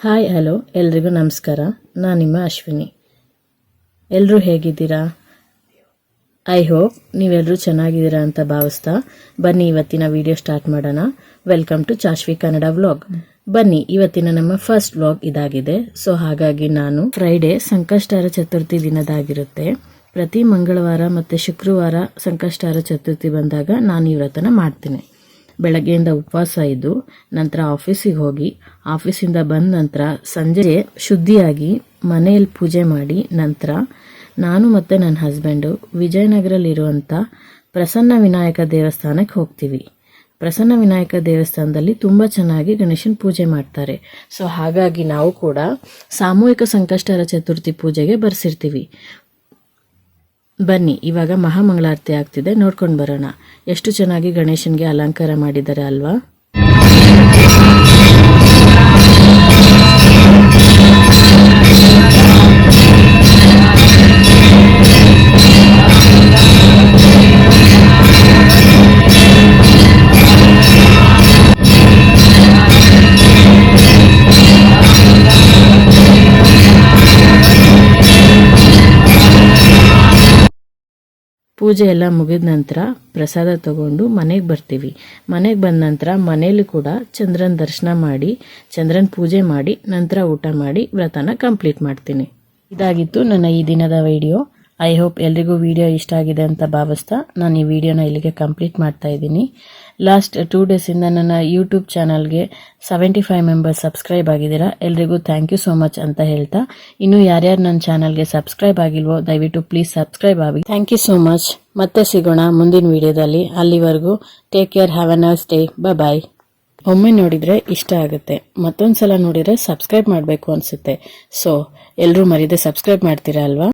Hi hello ಎಲ್ರಿಗೂ ನಮಸ್ಕಾರ. ನಾನು ನಿಮ್ಮ ಅಶ್ವಿನಿ. ಎಲ್ಲರೂ ಹೇಗಿದ್ದೀರಾ? ಐ ಹೋಪ್ ನೀವೆಲ್ಲರೂ ಚೆನ್ನಾಗಿದ್ದೀರಾ ಅಂತ ಭಾವಿಸ್ತಾ ಬನ್ನಿ ಇವತ್ತಿನ ವಿಡಿಯೋ ಸ್ಟಾರ್ಟ್ ಮಾಡೋಣ. Welcome to Chashvi Kannada vlog. ಬನ್ನಿ, ಇವತ್ತಿನ ನಮ್ಮ ಫಸ್ಟ್ ವ್ಲಾಗ್ ಇದಾಗಿದೆ. ಸೊ ಹಾಗಾಗಿ ನಾನು ಫ್ರೈಡೇ ಸಂಕಷ್ಟಹರ ಚತುರ್ಥಿ ದಿನದಾಗಿರುತ್ತೆ. ಪ್ರತಿ ಮಂಗಳವಾರ ಮತ್ತು ಶುಕ್ರವಾರ ಸಂಕಷ್ಟಹರ ಚತುರ್ಥಿ ಬಂದಾಗ ನಾನು ಈ ವ್ರತನ ಮಾಡ್ತೀನಿ. ಬೆಳಗ್ಗೆಯಿಂದ ಉಪವಾಸ ಇದ್ದು ನಂತರ ಆಫೀಸಿಗೆ ಹೋಗಿ ಆಫೀಸಿಂದ ಬಂದ ನಂತರ ಸಂಜೆ ಶುದ್ಧಿಯಾಗಿ ಮನೆಯಲ್ಲಿ ಪೂಜೆ ಮಾಡಿ ನಂತರ ನಾನು ಮತ್ತು ನನ್ನ ಹಸ್ಬೆಂಡು ವಿಜಯನಗರಲ್ಲಿರುವಂಥ ಪ್ರಸನ್ನ ವಿನಾಯಕ ದೇವಸ್ಥಾನಕ್ಕೆ ಹೋಗ್ತೀವಿ. ಪ್ರಸನ್ನ ವಿನಾಯಕ ದೇವಸ್ಥಾನದಲ್ಲಿ ತುಂಬ ಚೆನ್ನಾಗಿ ಗಣೇಶನ ಪೂಜೆ ಮಾಡ್ತಾರೆ. ಸೊ ಹಾಗಾಗಿ ನಾವು ಕೂಡ ಸಾಮೂಹಿಕ ಸಂಕಷ್ಟಹರ ಚತುರ್ಥಿ ಪೂಜೆಗೆ ಬರ್ಸಿರ್ತೀವಿ. ಬನ್ನಿ, ಇವಾಗ ಮಹಾಮಂಗಳಾರತಿ ಆಗ್ತಿದೆ, ನೋಡ್ಕೊಂಡು ಬರೋಣ. ಎಷ್ಟು ಚೆನ್ನಾಗಿ ಗಣೇಶನ್ಗೆ ಅಲಂಕಾರ ಮಾಡಿದ್ದಾರೆ ಅಲ್ವಾ? ಪೂಜೆ ಎಲ್ಲ ಮುಗಿದ ನಂತರ ಪ್ರಸಾದ ತಗೊಂಡು ಮನೆಗೆ ಬರ್ತೀವಿ. ಮನೆಗೆ ಬಂದ ನಂತರ ಮನೇಲಿ ಕೂಡ ಚಂದ್ರನ ದರ್ಶನ ಮಾಡಿ ಚಂದ್ರನ ಪೂಜೆ ಮಾಡಿ ನಂತರ ಊಟ ಮಾಡಿ ವ್ರತನ ಕಂಪ್ಲೀಟ್ ಮಾಡ್ತೀನಿ. ಇದಾಗಿತ್ತು ನನ್ನ ಈ ದಿನದ ವಿಡಿಯೋ. ಐ ಹೋಪ್ ಎಲ್ರಿಗೂ ವಿಡಿಯೋ ಇಷ್ಟ ಆಗಿದೆ ಅಂತ ಭಾವಿಸ್ತಾ ನಾನು ಈ ವಿಡಿಯೋನ ಇಲ್ಲಿಗೆ ಕಂಪ್ಲೀಟ್ ಮಾಡ್ತಾ ಇದ್ದೀನಿ. ಲಾಸ್ಟ್ 2 ಡೇಸಿಂದ ನನ್ನ ಯೂಟ್ಯೂಬ್ ಚಾನಲ್ಗೆ 75 ಮೆಂಬರ್ಸ್ ಸಬ್ಸ್ಕ್ರೈಬ್ ಆಗಿದ್ದೀರಾ. ಎಲ್ರಿಗೂ ಥ್ಯಾಂಕ್ ಯು ಸೋ ಮಚ್ ಅಂತ ಹೇಳ್ತಾ, ಇನ್ನು ಯಾರ್ಯಾರು ನನ್ನ ಚಾನಲ್ಗೆ ಸಬ್ಸ್ಕ್ರೈಬ್ ಆಗಿಲ್ವೋ ದಯವಿಟ್ಟು ಪ್ಲೀಸ್ ಸಬ್ಸ್ಕ್ರೈಬ್ ಆಗಿ. Thank you so much. ಮತ್ತೆ ಸಿಗೋಣ ಮುಂದಿನ ವಿಡಿಯೋದಲ್ಲಿ. ಅಲ್ಲಿವರೆಗೂ take care, have a nice day, bye. ಒಮ್ಮೆ ನೋಡಿದರೆ ಇಷ್ಟ ಆಗುತ್ತೆ, ಮತ್ತೊಂದು ಸಲ ನೋಡಿದರೆ ಸಬ್ಸ್ಕ್ರೈಬ್ ಮಾಡಬೇಕು ಅನಿಸುತ್ತೆ. ಸೊ ಎಲ್ಲರೂ ಮರೀದೆ ಸಬ್ಸ್ಕ್ರೈಬ್ ಮಾಡ್ತೀರಾ ಅಲ್ವಾ?